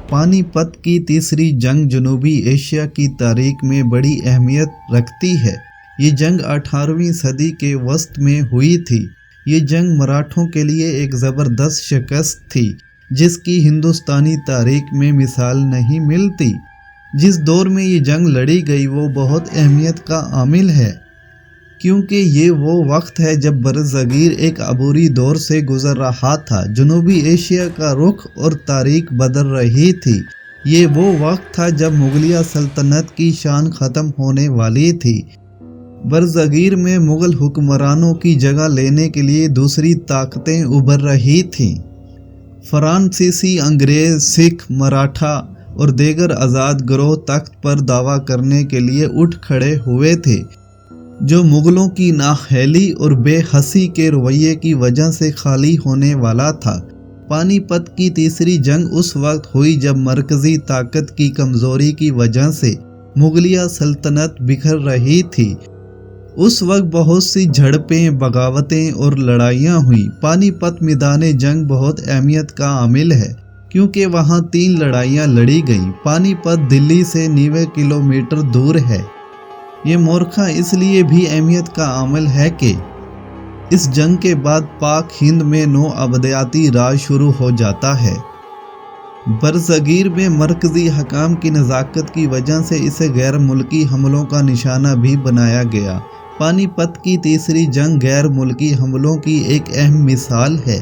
پانی پت کی تیسری جنگ جنوبی ایشیا کی تاریخ میں بڑی اہمیت رکھتی ہے۔ یہ جنگ 18ویں صدی کے وسط میں ہوئی تھی۔ یہ جنگ مراٹھوں کے لیے ایک زبردست شکست تھی جس کی ہندوستانی تاریخ میں مثال نہیں ملتی۔ جس دور میں یہ جنگ لڑی گئی وہ بہت اہمیت کا عامل ہے، کیونکہ یہ وہ وقت ہے جب برصغیر ایک عبوری دور سے گزر رہا تھا۔ جنوبی ایشیا کا رخ اور تاریخ بدل رہی تھی۔ یہ وہ وقت تھا جب مغلیہ سلطنت کی شان ختم ہونے والی تھی۔ برصغیر میں مغل حکمرانوں کی جگہ لینے کے لیے دوسری طاقتیں ابھر رہی تھیں۔ فرانسیسی، انگریز، سکھ، مراٹھا اور دیگر آزاد گروہ تخت پر دعویٰ کرنے کے لیے اٹھ کھڑے ہوئے تھے، جو مغلوں کی نااہلی اور بے حسی کے رویے کی وجہ سے خالی ہونے والا تھا۔ پانی پت کی تیسری جنگ اس وقت ہوئی جب مرکزی طاقت کی کمزوری کی وجہ سے مغلیہ سلطنت بکھر رہی تھی۔ اس وقت بہت سی جھڑپیں، بغاوتیں اور لڑائیاں ہوئیں۔ پانی پت میدان جنگ بہت اہمیت کا عامل ہے کیونکہ وہاں 3 لڑائیاں لڑی گئیں۔ پانی پت دلی سے 90 کلومیٹر دور ہے۔ یہ مورخہ اس لیے بھی اہمیت کا عامل ہے کہ اس جنگ کے بعد پاک ہند میں نو ابدیاتی راج شروع ہو جاتا ہے۔ برصغیر میں مرکزی حکام کی نزاکت کی وجہ سے اسے غیر ملکی حملوں کا نشانہ بھی بنایا گیا۔ پانی پت کی تیسری جنگ غیر ملکی حملوں کی ایک اہم مثال ہے۔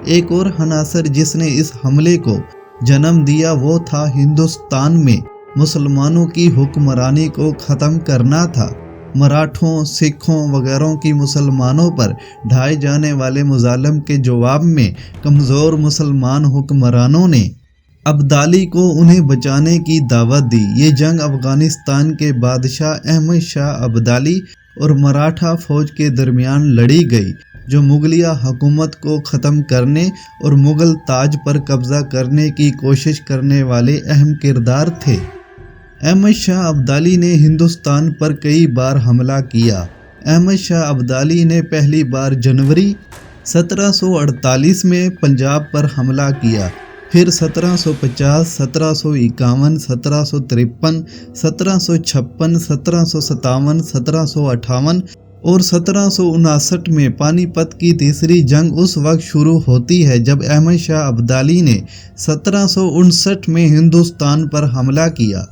ایک اور عنصر جس نے اس حملے کو جنم دیا وہ تھا ہندوستان میں مسلمانوں کی حکمرانی کو ختم کرنا تھا۔ مراٹھوں، سکھوں وغیرہ کی مسلمانوں پر ڈھائے جانے والے مظالم کے جواب میں کمزور مسلمان حکمرانوں نے ابدالی کو انہیں بچانے کی دعوت دی۔ یہ جنگ افغانستان کے بادشاہ احمد شاہ ابدالی اور مراٹھا فوج کے درمیان لڑی گئی، جو مغلیہ حکومت کو ختم کرنے اور مغل تاج پر قبضہ کرنے کی کوشش کرنے والے اہم کردار تھے۔ احمد شاہ ابدالی نے ہندوستان پر کئی بار حملہ کیا۔ احمد شاہ ابدالی نے پہلی بار جنوری 1748 میں پنجاب پر حملہ کیا، پھر 1750، 1751، 1753، 1756، 1757، 1758 اور 1759 میں۔ پانی پت کی تیسری جنگ اس وقت شروع ہوتی ہے جب احمد شاہ ابدالی نے 1759 میں ہندوستان پر حملہ کیا۔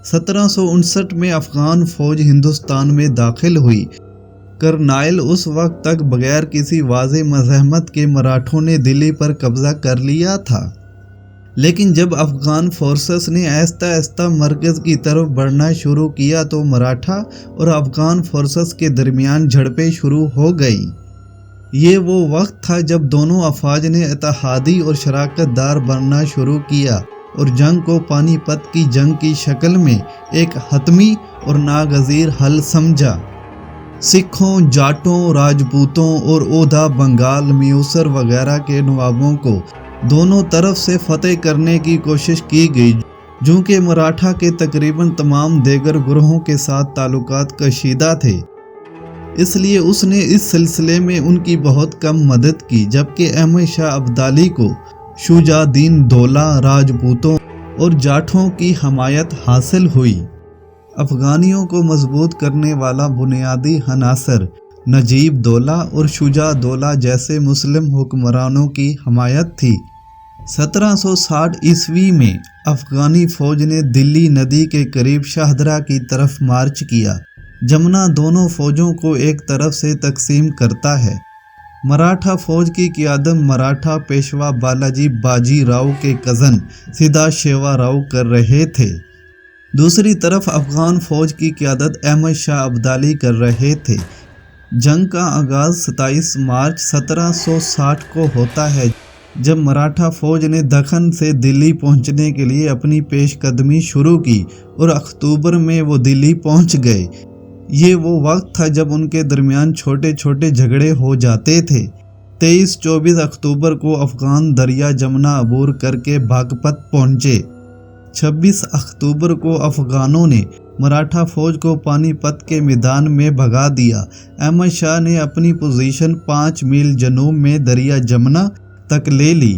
1759 میں افغان فوج ہندوستان میں داخل ہوئی۔ کرنائل اس وقت تک بغیر کسی واضح مزاحمت کے مراٹھوں نے دلی پر قبضہ کر لیا تھا، لیکن جب افغان فورسز نے آہستہ آہستہ مرکز کی طرف بڑھنا شروع کیا تو مراٹھا اور افغان فورسز کے درمیان جھڑپیں شروع ہو گئیں۔ یہ وہ وقت تھا جب دونوں افواج نے اتحادی اور شراکت دار بننا شروع کیا اور جنگ کو پانی پت کی جنگ کی شکل میں ایک حتمی اور ناگزیر حل سمجھا۔ سکھوں، جاٹوں، راجپوتوں اور اوودھا بنگال، میسور وغیرہ کے نوابوں کو دونوں طرف سے فتح کرنے کی کوشش کی گئی۔ چونکہ مراٹھا کے تقریباً تمام دیگر گروہوں کے ساتھ تعلقات کشیدہ تھے، اس لیے اس نے اس سلسلے میں ان کی بہت کم مدد کی، جبکہ احمد شاہ ابدالی کو شجاع الدین دولہ، راجپوتوں اور جاٹوں کی حمایت حاصل ہوئی۔ افغانیوں کو مضبوط کرنے والا بنیادی عنصر نجیب دولہ اور شجاع دولہ جیسے مسلم حکمرانوں کی حمایت تھی۔ 1760 میں افغانی فوج نے دلی ندی کے قریب شاہدرہ کی طرف مارچ کیا۔ جمنا دونوں فوجوں کو ایک طرف سے تقسیم کرتا ہے۔ مراٹھا فوج کی قیادت مراٹھا پیشوا بالاجی باجی راؤ کے کزن سدا شیوا راؤ کر رہے تھے۔ دوسری طرف افغان فوج کی قیادت احمد شاہ ابدالی کر رہے تھے۔ جنگ کا آغاز 27 مارچ 1760 کو ہوتا ہے جب مراٹھا فوج نے دکن سے دلی پہنچنے کے لیے اپنی پیش قدمی شروع کی اور اکتوبر میں وہ دلی پہنچ گئے۔ یہ وہ وقت تھا جب ان کے درمیان چھوٹے چھوٹے جھگڑے ہو جاتے تھے۔ 23-24 اکتوبر کو افغان دریا جمنا عبور کر کے باغپت پہنچے۔ 26 اکتوبر کو افغانوں نے مراٹھا فوج کو پانی پت کے میدان میں بھگا دیا۔ احمد شاہ نے اپنی پوزیشن 5 میل جنوب میں دریا جمنا تک لے لی۔